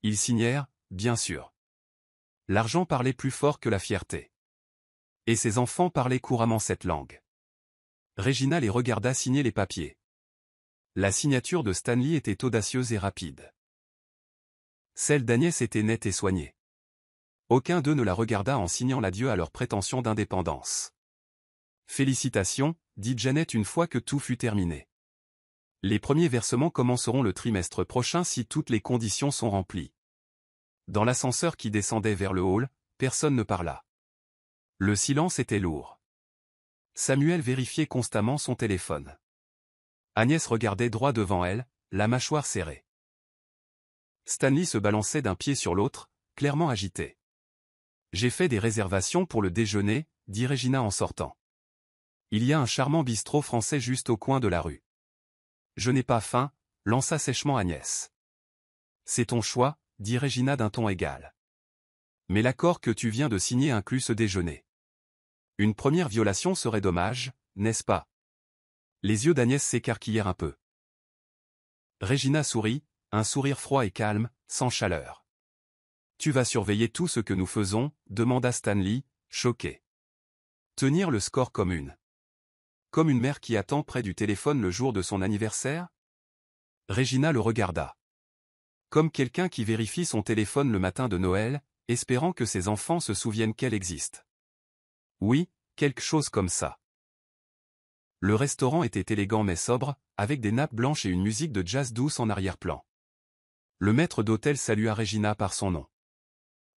Ils signèrent, bien sûr. L'argent parlait plus fort que la fierté. Et ses enfants parlaient couramment cette langue. Regina les regarda signer les papiers. La signature de Stanley était audacieuse et rapide. Celle d'Agnès était nette et soignée. Aucun d'eux ne la regarda en signant l'adieu à leur prétention d'indépendance. Félicitations, dit Janet une fois que tout fut terminé. Les premiers versements commenceront le trimestre prochain si toutes les conditions sont remplies. Dans l'ascenseur qui descendait vers le hall, personne ne parla. Le silence était lourd. Samuel vérifiait constamment son téléphone. Agnès regardait droit devant elle, la mâchoire serrée. Stanley se balançait d'un pied sur l'autre, clairement agité. « J'ai fait des réservations pour le déjeuner, dit Regina en sortant. Il y a un charmant bistrot français juste au coin de la rue. Je n'ai pas faim, lança sèchement Agnès. C'est ton choix, dit Regina d'un ton égal. Mais l'accord que tu viens de signer inclut ce déjeuner. Une première violation serait dommage, n'est-ce pas? Les yeux d'Agnès s'écarquillèrent un peu. Regina sourit, un sourire froid et calme, sans chaleur. Tu vas surveiller tout ce que nous faisons, demanda Stanley, choqué. Tenir le score comme une mère qui attend près du téléphone le jour de son anniversaire? Regina le regarda. Comme quelqu'un qui vérifie son téléphone le matin de Noël, espérant que ses enfants se souviennent qu'elle existe. Oui, quelque chose comme ça. Le restaurant était élégant mais sobre, avec des nappes blanches et une musique de jazz douce en arrière-plan. Le maître d'hôtel salua Regina par son nom.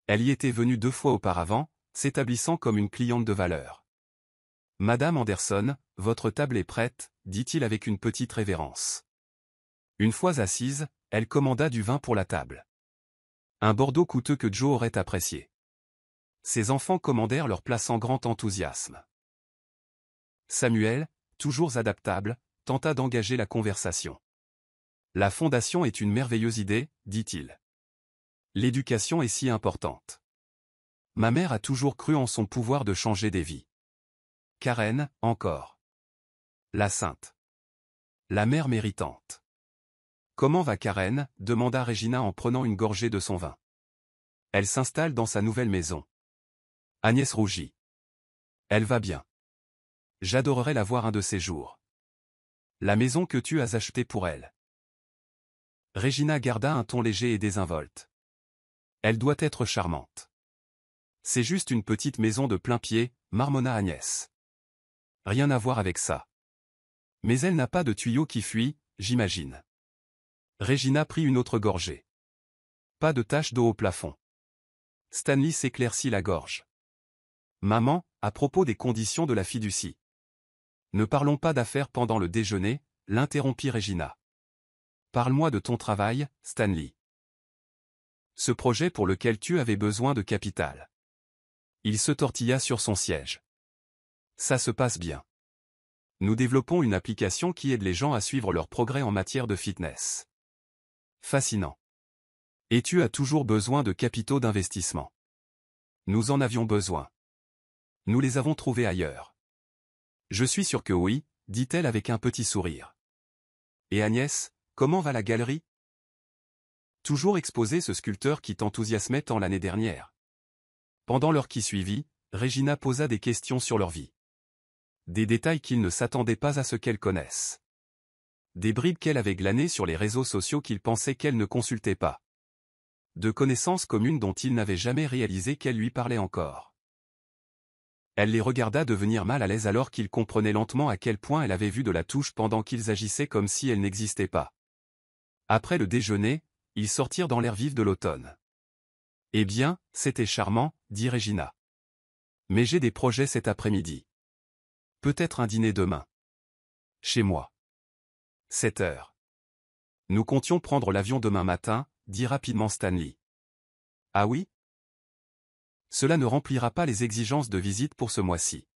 Elle y était venue 2 fois auparavant, s'établissant comme une cliente de valeur. « Madame Anderson, votre table est prête, » dit-il avec une petite révérence. Une fois assise, elle commanda du vin pour la table. Un Bordeaux coûteux que Joe aurait apprécié. Ses enfants commandèrent leur place sans grand enthousiasme. Samuel, toujours adaptable, tenta d'engager la conversation. « La fondation est une merveilleuse idée, dit-il. L'éducation est si importante. Ma mère a toujours cru en son pouvoir de changer des vies. Karen, encore. La sainte. La mère méritante. Comment va Karen? Demanda Regina en prenant une gorgée de son vin. Elle s'installe dans sa nouvelle maison. Agnès rougit. Elle va bien. J'adorerais la voir un de ces jours. La maison que tu as achetée pour elle. Regina garda un ton léger et désinvolte. Elle doit être charmante. C'est juste une petite maison de plain-pied, marmonna Agnès. Rien à voir avec ça. Mais elle n'a pas de tuyau qui fuit, j'imagine. Regina prit une autre gorgée. Pas de tache d'eau au plafond. Stanley s'éclaircit la gorge. Maman, à propos des conditions de la fiducie. Ne parlons pas d'affaires pendant le déjeuner, l'interrompit Regina. Parle-moi de ton travail, Stanley. Ce projet pour lequel tu avais besoin de capital. Il se tortilla sur son siège. Ça se passe bien. Nous développons une application qui aide les gens à suivre leur progrès en matière de fitness. Fascinant. Et tu as toujours besoin de capitaux d'investissement. Nous en avions besoin. Nous les avons trouvés ailleurs. Je suis sûr que oui, dit-elle avec un petit sourire. Et Agnès, comment va la galerie? Toujours exposé ce sculpteur qui t'enthousiasmait tant l'année dernière. Pendant l'heure qui suivit, Regina posa des questions sur leur vie. Des détails qu'il ne s'attendait pas à ce qu'elle connaisse. Des bribes qu'elle avait glanées sur les réseaux sociaux qu'il pensait qu'elle ne consultait pas. De connaissances communes dont il n'avait jamais réalisé qu'elles lui parlaient encore. Elle les regarda devenir mal à l'aise alors qu'il comprenait lentement à quel point elle avait vu de la touche pendant qu'ils agissaient comme si elle n'existait pas. Après le déjeuner, ils sortirent dans l'air vif de l'automne. « Eh bien, c'était charmant, » dit Regina. « Mais j'ai des projets cet après-midi. Peut-être un dîner demain. Chez moi. 7 heures. Nous comptions prendre l'avion demain matin, dit rapidement Stanley. Ah oui? Cela ne remplira pas les exigences de visite pour ce mois-ci.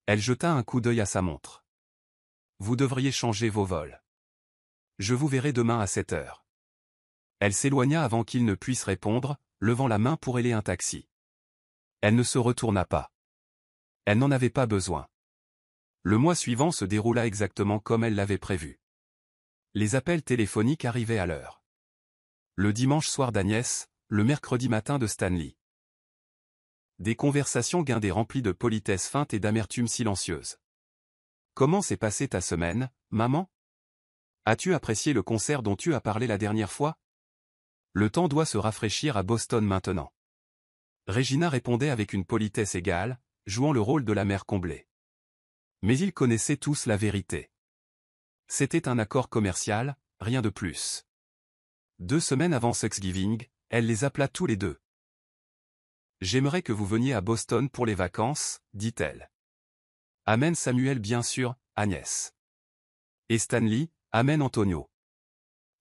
Elle jeta un coup d'œil à sa montre. Vous devriez changer vos vols. Je vous verrai demain à 7 heures. Elle s'éloigna avant qu'il ne puisse répondre, levant la main pour héler un taxi. Elle ne se retourna pas. Elle n'en avait pas besoin. Le mois suivant se déroula exactement comme elle l'avait prévu. Les appels téléphoniques arrivaient à l'heure. Le dimanche soir d'Agnès, le mercredi matin de Stanley. Des conversations guindées remplies de politesse feinte et d'amertume silencieuse. Comment s'est passée ta semaine, maman? As-tu apprécié le concert dont tu as parlé la dernière fois? Le temps doit se rafraîchir à Boston maintenant. Regina répondait avec une politesse égale, jouant le rôle de la mère comblée. Mais ils connaissaient tous la vérité. C'était un accord commercial, rien de plus. 2 semaines avant Thanksgiving, elle les appela tous les deux. « J'aimerais que vous veniez à Boston pour les vacances, dit-elle. Amen Samuel bien sûr, Agnès. Et Stanley, amène Antonio.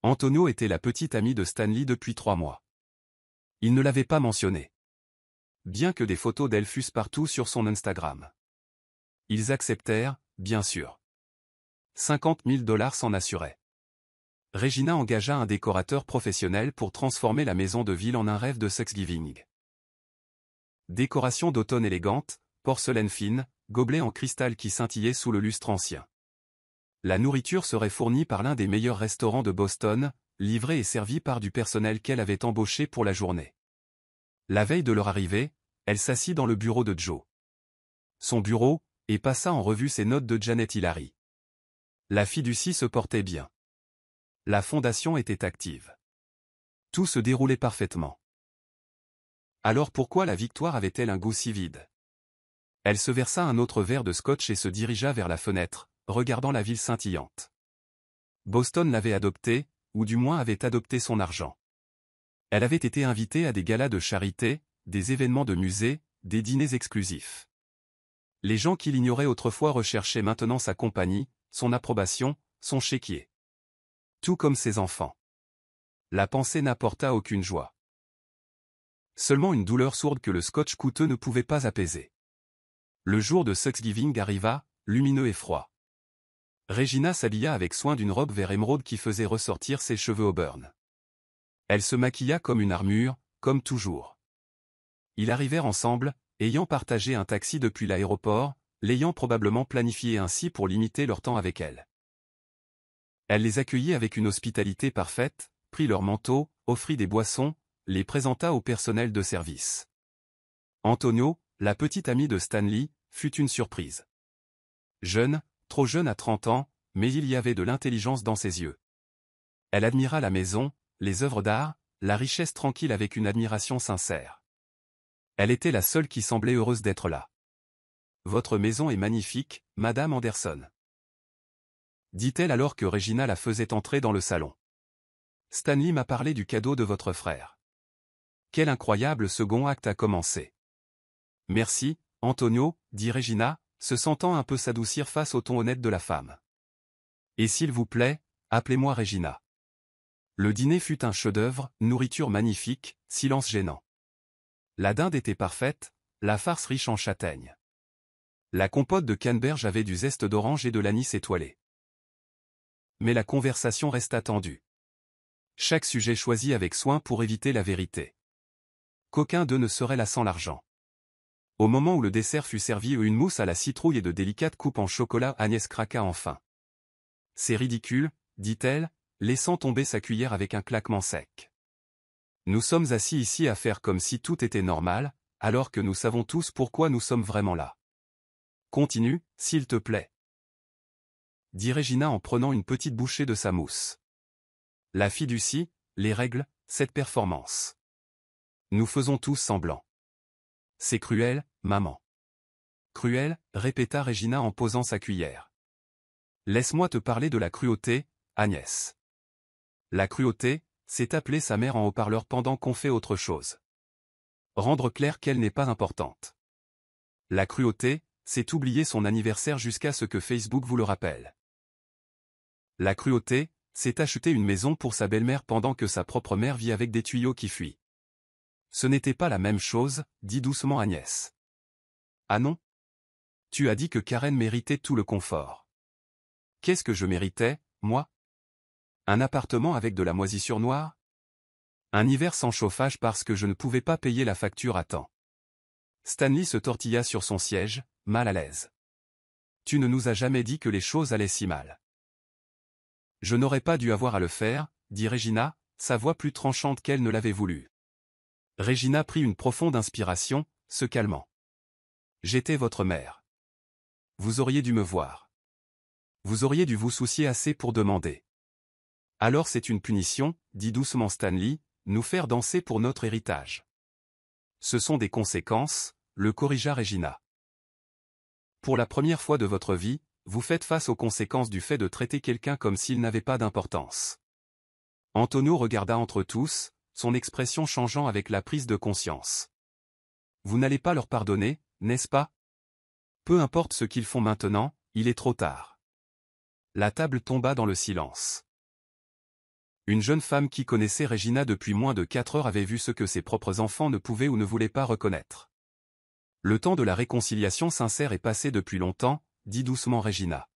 Antonio était la petite amie de Stanley depuis 3 mois. Il ne l'avait pas mentionné. Bien que des photos d'elle fussent partout sur son Instagram. Ils acceptèrent, bien sûr. 50 000 $ s'en assuraient. Regina engagea un décorateur professionnel pour transformer la maison de ville en un rêve de Thanksgiving. Décoration d'automne élégante, porcelaine fine, gobelets en cristal qui scintillaient sous le lustre ancien. La nourriture serait fournie par l'un des meilleurs restaurants de Boston, livrée et servie par du personnel qu'elle avait embauché pour la journée. La veille de leur arrivée, elle s'assit dans le bureau de Joe. Son bureau, et passa en revue ses notes de Janet Hillary. La fiducie se portait bien. La fondation était active. Tout se déroulait parfaitement. Alors pourquoi la victoire avait-elle un goût si vide? Elle se versa un autre verre de scotch et se dirigea vers la fenêtre, regardant la ville scintillante. Boston l'avait adoptée, ou du moins avait adopté son argent. Elle avait été invitée à des galas de charité, des événements de musée, des dîners exclusifs. Les gens qui l'ignoraient autrefois recherchaient maintenant sa compagnie, son approbation, son chéquier. Tout comme ses enfants. La pensée n'apporta aucune joie. Seulement une douleur sourde que le scotch coûteux ne pouvait pas apaiser. Le jour de Thanksgiving arriva, lumineux et froid. Regina s'habilla avec soin d'une robe vert émeraude qui faisait ressortir ses cheveux auburn. Elle se maquilla comme une armure, comme toujours. Ils arrivèrent ensemble, ayant partagé un taxi depuis l'aéroport, l'ayant probablement planifié ainsi pour limiter leur temps avec elle. Elle les accueillit avec une hospitalité parfaite, prit leurs manteaux, offrit des boissons, les présenta au personnel de service. Antonio, la petite amie de Stanley, fut une surprise. Jeune, trop jeune à 30 ans, mais il y avait de l'intelligence dans ses yeux. Elle admira la maison, les œuvres d'art, la richesse tranquille avec une admiration sincère. Elle était la seule qui semblait heureuse d'être là. « Votre maison est magnifique, Madame Anderson. » dit-elle alors que Regina la faisait entrer dans le salon. « Stanley m'a parlé du cadeau de votre frère. » Quel incroyable second acte a commencé. « Merci, Antonio, dit Regina, se sentant un peu s'adoucir face au ton honnête de la femme. « Et s'il vous plaît, appelez-moi Regina. » Le dîner fut un chef-d'œuvre, nourriture magnifique, silence gênant. La dinde était parfaite, la farce riche en châtaigne. La compote de canneberge avait du zeste d'orange et de l'anis étoilé. Mais la conversation resta tendue. Chaque sujet choisi avec soin pour éviter la vérité. Qu'aucun d'eux ne serait là sans l'argent. Au moment où le dessert fut servi une mousse à la citrouille et de délicates coupes en chocolat, Agnès craqua enfin. « C'est ridicule, dit-elle, laissant tomber sa cuillère avec un claquement sec. Nous sommes assis ici à faire comme si tout était normal, alors que nous savons tous pourquoi nous sommes vraiment là. Continue, s'il te plaît. » dit Regina en prenant une petite bouchée de sa mousse. La fiducie, les règles, cette performance. Nous faisons tous semblant. C'est cruel, maman. Cruel, répéta Regina en posant sa cuillère. Laisse-moi te parler de la cruauté, Agnès. La cruauté, c'est appeler sa mère en haut-parleur pendant qu'on fait autre chose. Rendre clair qu'elle n'est pas importante. La cruauté, c'est oublier son anniversaire jusqu'à ce que Facebook vous le rappelle. La cruauté, c'est acheter une maison pour sa belle-mère pendant que sa propre mère vit avec des tuyaux qui fuient. Ce n'était pas la même chose, dit doucement Agnès. Ah non? Tu as dit que Karen méritait tout le confort. Qu'est-ce que je méritais, moi? Un appartement avec de la moisissure noire? Un hiver sans chauffage parce que je ne pouvais pas payer la facture à temps. Stanley se tortilla sur son siège, mal à l'aise. Tu ne nous as jamais dit que les choses allaient si mal. Je n'aurais pas dû avoir à le faire, dit Regina, sa voix plus tranchante qu'elle ne l'avait voulu. Regina prit une profonde inspiration, se calmant. J'étais votre mère. Vous auriez dû me voir. Vous auriez dû vous soucier assez pour demander. Alors c'est une punition, dit doucement Stanley, nous faire danser pour notre héritage. Ce sont des conséquences, le corrigea Regina. Pour la première fois de votre vie, vous faites face aux conséquences du fait de traiter quelqu'un comme s'il n'avait pas d'importance. Antonio regarda entre tous, son expression changeant avec la prise de conscience. Vous n'allez pas leur pardonner, n'est-ce pas? Peu importe ce qu'ils font maintenant, il est trop tard. La table tomba dans le silence. Une jeune femme qui connaissait Regina depuis moins de 4 heures avait vu ce que ses propres enfants ne pouvaient ou ne voulaient pas reconnaître. Le temps de la réconciliation sincère est passé depuis longtemps, dit doucement Regina.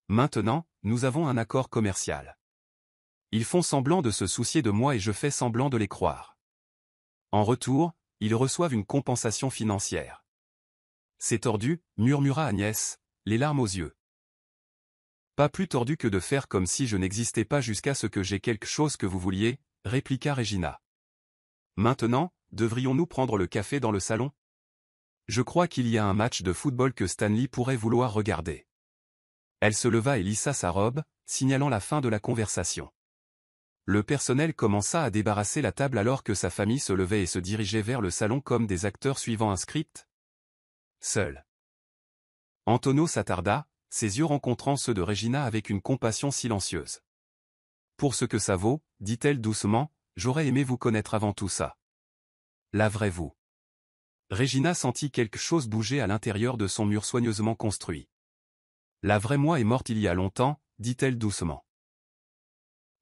Maintenant, nous avons un accord commercial. Ils font semblant de se soucier de moi et je fais semblant de les croire. En retour, ils reçoivent une compensation financière. C'est tordu, murmura Agnès, les larmes aux yeux. Pas plus tordu que de faire comme si je n'existais pas jusqu'à ce que j'ai quelque chose que vous vouliez, répliqua Regina. Maintenant, devrions-nous prendre le café dans le salon? Je crois qu'il y a un match de football que Stanley pourrait vouloir regarder. Elle se leva et lissa sa robe, signalant la fin de la conversation. Le personnel commença à débarrasser la table alors que sa famille se levait et se dirigeait vers le salon comme des acteurs suivant un script. Seul. Antonio s'attarda, ses yeux rencontrant ceux de Regina avec une compassion silencieuse. Pour ce que ça vaut, dit-elle doucement, j'aurais aimé vous connaître avant tout ça. La vraie vous. Regina sentit quelque chose bouger à l'intérieur de son mur soigneusement construit. La vraie moi est morte il y a longtemps, dit-elle doucement.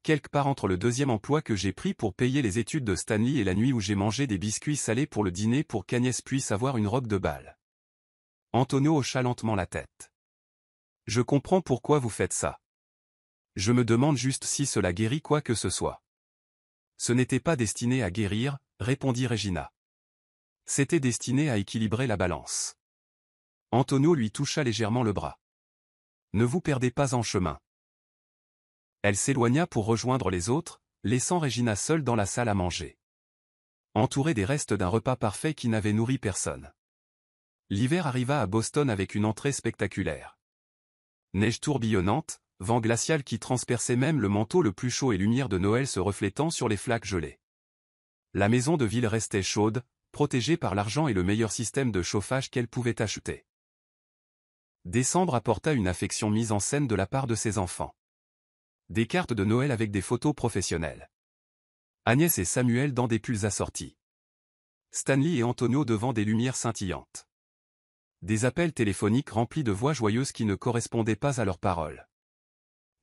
Quelque part entre le deuxième emploi que j'ai pris pour payer les études de Stanley et la nuit où j'ai mangé des biscuits salés pour le dîner pour qu'Agnès puisse avoir une robe de bal. Antonio hocha lentement la tête. Je comprends pourquoi vous faites ça. Je me demande juste si cela guérit quoi que ce soit. Ce n'était pas destiné à guérir, répondit Regina. C'était destiné à équilibrer la balance. Antonio lui toucha légèrement le bras. Ne vous perdez pas en chemin. Elle s'éloigna pour rejoindre les autres, laissant Regina seule dans la salle à manger. Entourée des restes d'un repas parfait qui n'avait nourri personne. L'hiver arriva à Boston avec une entrée spectaculaire. Neige tourbillonnante, vent glacial qui transperçait même le manteau le plus chaud et lumière de Noël se reflétant sur les flaques gelées. La maison de ville restait chaude, protégée par l'argent et le meilleur système de chauffage qu'elle pouvait acheter. Décembre apporta une affection mise en scène de la part de ses enfants. Des cartes de Noël avec des photos professionnelles. Agnès et Samuel dans des pulls assortis. Stanley et Antonio devant des lumières scintillantes. Des appels téléphoniques remplis de voix joyeuses qui ne correspondaient pas à leurs paroles.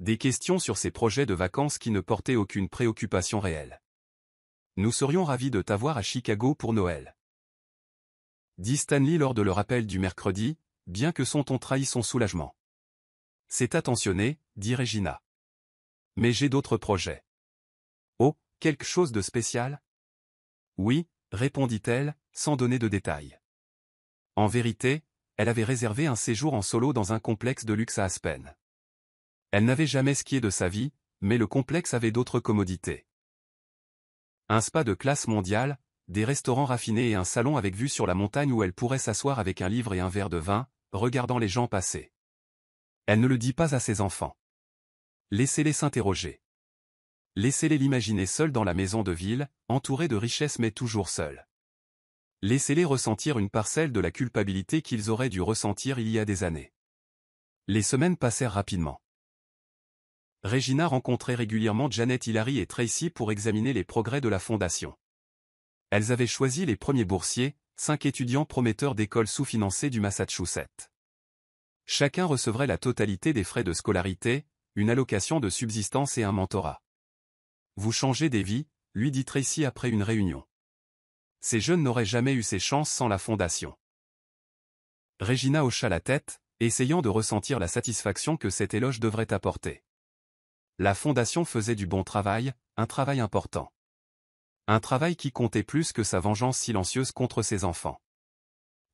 Des questions sur ses projets de vacances qui ne portaient aucune préoccupation réelle. Nous serions ravis de t'avoir à Chicago pour Noël. Dit Stanley lors de leur appel du mercredi, bien que son ton trahît son soulagement. C'est attentionné, dit Regina. Mais j'ai d'autres projets. Oh, quelque chose de spécial? Oui, répondit-elle, sans donner de détails. En vérité, elle avait réservé un séjour en solo dans un complexe de luxe à Aspen. Elle n'avait jamais skié de sa vie, mais le complexe avait d'autres commodités. Un spa de classe mondiale, des restaurants raffinés et un salon avec vue sur la montagne où elle pourrait s'asseoir avec un livre et un verre de vin, regardant les gens passer. Elle ne le dit pas à ses enfants. Laissez-les s'interroger. Laissez-les l'imaginer seul dans la maison de ville, entouré de richesses mais toujours seul. Laissez-les ressentir une parcelle de la culpabilité qu'ils auraient dû ressentir il y a des années. Les semaines passèrent rapidement. Regina rencontrait régulièrement Janet Hillary et Tracy pour examiner les progrès de la fondation. Elles avaient choisi les premiers boursiers, 5 étudiants prometteurs d'écoles sous-financées du Massachusetts. Chacun recevrait la totalité des frais de scolarité, une allocation de subsistance et un mentorat. Vous changez des vies, lui dit Tracy après une réunion. Ces jeunes n'auraient jamais eu ces chances sans la fondation. Regina hocha la tête, essayant de ressentir la satisfaction que cet éloge devrait apporter. La fondation faisait du bon travail, un travail important. Un travail qui comptait plus que sa vengeance silencieuse contre ses enfants.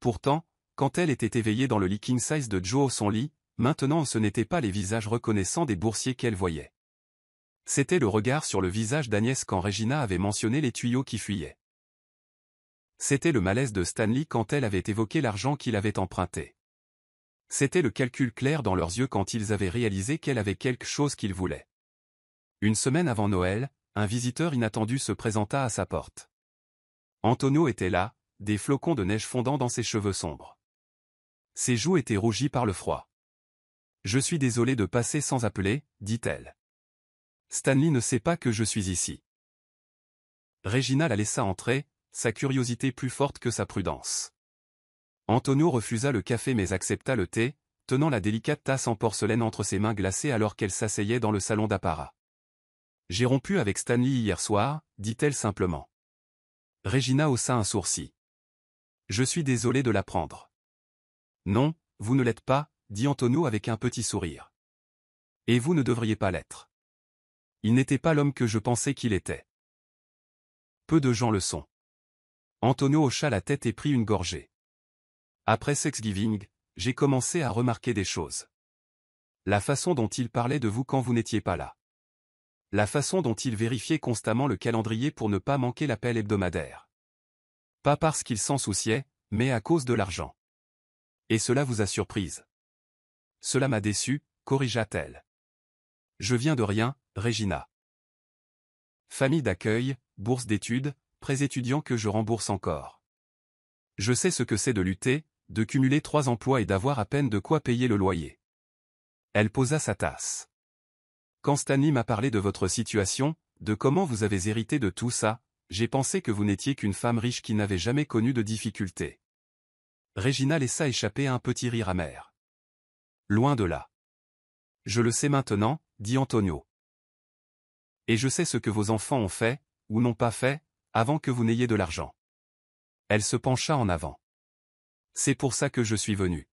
Pourtant, quand elle était éveillée dans le leaking size de Joe au son lit, maintenant ce n'étaient pas les visages reconnaissants des boursiers qu'elle voyait. C'était le regard sur le visage d'Agnès quand Regina avait mentionné les tuyaux qui fuyaient. C'était le malaise de Stanley quand elle avait évoqué l'argent qu'il avait emprunté. C'était le calcul clair dans leurs yeux quand ils avaient réalisé qu'elle avait quelque chose qu'ils voulaient. Une semaine avant Noël, un visiteur inattendu se présenta à sa porte. Antonio était là, des flocons de neige fondant dans ses cheveux sombres. Ses joues étaient rougies par le froid. « Je suis désolé de passer sans appeler, dit-elle. Stanley ne sait pas que je suis ici. » Regina la laissa entrer, sa curiosité plus forte que sa prudence. Antonio refusa le café mais accepta le thé, tenant la délicate tasse en porcelaine entre ses mains glacées alors qu'elle s'asseyait dans le salon d'apparat. J'ai rompu avec Stanley hier soir, dit-elle simplement. Regina haussa un sourcil. Je suis désolé de l'apprendre. Non, vous ne l'êtes pas, dit Antonio avec un petit sourire. Et vous ne devriez pas l'être. Il n'était pas l'homme que je pensais qu'il était. Peu de gens le sont. Antonio hocha la tête et prit une gorgée. Après Thanksgiving, j'ai commencé à remarquer des choses. La façon dont il parlait de vous quand vous n'étiez pas là. La façon dont il vérifiait constamment le calendrier pour ne pas manquer l'appel hebdomadaire. Pas parce qu'il s'en souciait, mais à cause de l'argent. Et cela vous a surprise. Cela m'a déçu, corrigea-t-elle. Je viens de rien, Regina. Famille d'accueil, bourse d'études, prêts étudiants que je rembourse encore. Je sais ce que c'est de lutter, de cumuler 3 emplois et d'avoir à peine de quoi payer le loyer. Elle posa sa tasse. Quand Stanley m'a parlé de votre situation, de comment vous avez hérité de tout ça, j'ai pensé que vous n'étiez qu'une femme riche qui n'avait jamais connu de difficultés. Regina laissa échapper un petit rire amer. Loin de là. Je le sais maintenant, dit Antonio. Et je sais ce que vos enfants ont fait, ou n'ont pas fait, avant que vous n'ayez de l'argent. Elle se pencha en avant. C'est pour ça que je suis venu.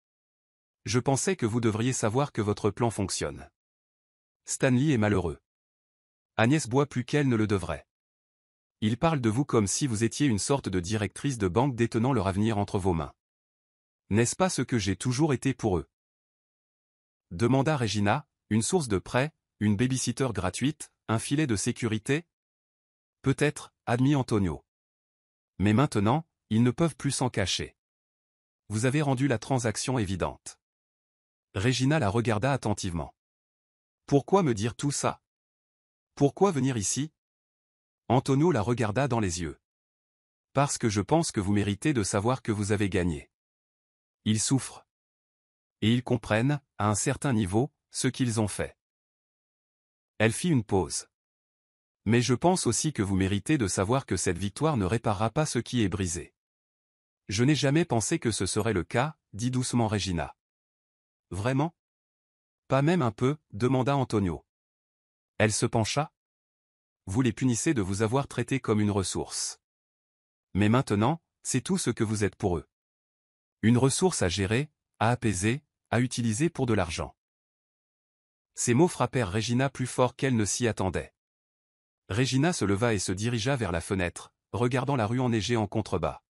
Je pensais que vous devriez savoir que votre plan fonctionne. Stanley est malheureux. Agnès boit plus qu'elle ne le devrait. Il parle de vous comme si vous étiez une sorte de directrice de banque détenant leur avenir entre vos mains. N'est-ce pas ce que j'ai toujours été pour eux? Demanda Regina, une source de prêt, une babysitter gratuite, un filet de sécurité? Peut-être, admit Antonio. Mais maintenant, ils ne peuvent plus s'en cacher. Vous avez rendu la transaction évidente. Regina la regarda attentivement. Pourquoi me dire tout ça? Pourquoi venir ici? Antonio la regarda dans les yeux. Parce que je pense que vous méritez de savoir que vous avez gagné. Ils souffrent. Et ils comprennent, à un certain niveau, ce qu'ils ont fait. Elle fit une pause. Mais je pense aussi que vous méritez de savoir que cette victoire ne réparera pas ce qui est brisé. Je n'ai jamais pensé que ce serait le cas, dit doucement Regina. Vraiment? Pas même un peu, demanda Antonio. Elle se pencha. Vous les punissez de vous avoir traité comme une ressource. Mais maintenant, c'est tout ce que vous êtes pour eux. Une ressource à gérer, à apaiser, à utiliser pour de l'argent. Ces mots frappèrent Regina plus fort qu'elle ne s'y attendait. Regina se leva et se dirigea vers la fenêtre, regardant la rue enneigée en contrebas.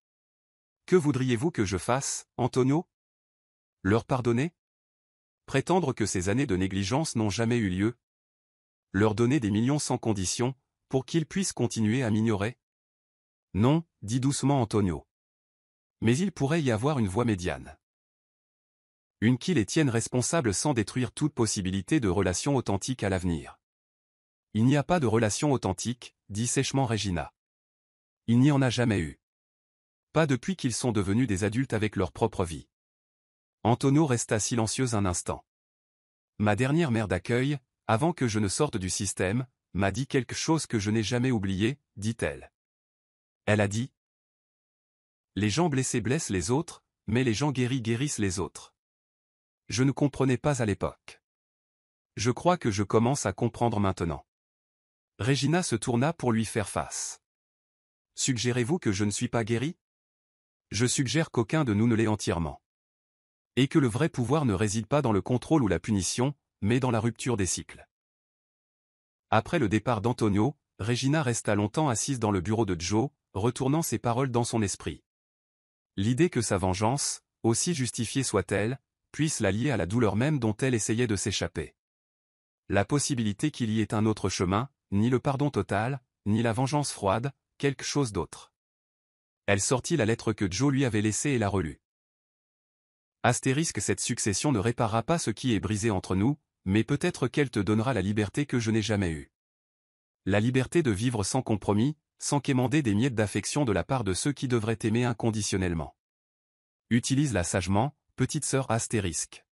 Que voudriez-vous que je fasse, Antonio? Leur pardonner? Prétendre que ces années de négligence n'ont jamais eu lieu? Leur donner des millions sans condition, pour qu'ils puissent continuer à m'ignorer? Non, dit doucement Antonio. Mais il pourrait y avoir une voie médiane. Une qui les tienne responsables sans détruire toute possibilité de relation authentique à l'avenir. Il n'y a pas de relation authentique, dit sèchement Regina. Il n'y en a jamais eu. Pas depuis qu'ils sont devenus des adultes avec leur propre vie. Antonio resta silencieux un instant. Ma dernière mère d'accueil, avant que je ne sorte du système, m'a dit quelque chose que je n'ai jamais oublié, dit-elle. Elle a dit: les gens blessés blessent les autres, mais les gens guéris guérissent les autres. Je ne comprenais pas à l'époque. Je crois que je commence à comprendre maintenant. Regina se tourna pour lui faire face. Suggérez-vous que je ne suis pas guéri? Je suggère qu'aucun de nous ne l'est entièrement. Et que le vrai pouvoir ne réside pas dans le contrôle ou la punition, mais dans la rupture des cycles. Après le départ d'Antonio, Regina resta longtemps assise dans le bureau de Joe, retournant ses paroles dans son esprit. L'idée que sa vengeance, aussi justifiée soit-elle, puisse la lier à la douleur même dont elle essayait de s'échapper. La possibilité qu'il y ait un autre chemin, ni le pardon total, ni la vengeance froide, quelque chose d'autre. Elle sortit la lettre que Joe lui avait laissée et la relut. Astérisque, cette succession ne réparera pas ce qui est brisé entre nous, mais peut-être qu'elle te donnera la liberté que je n'ai jamais eue. La liberté de vivre sans compromis, sans quémander des miettes d'affection de la part de ceux qui devraient t'aimer inconditionnellement. Utilise-la sagement, petite sœur astérisque.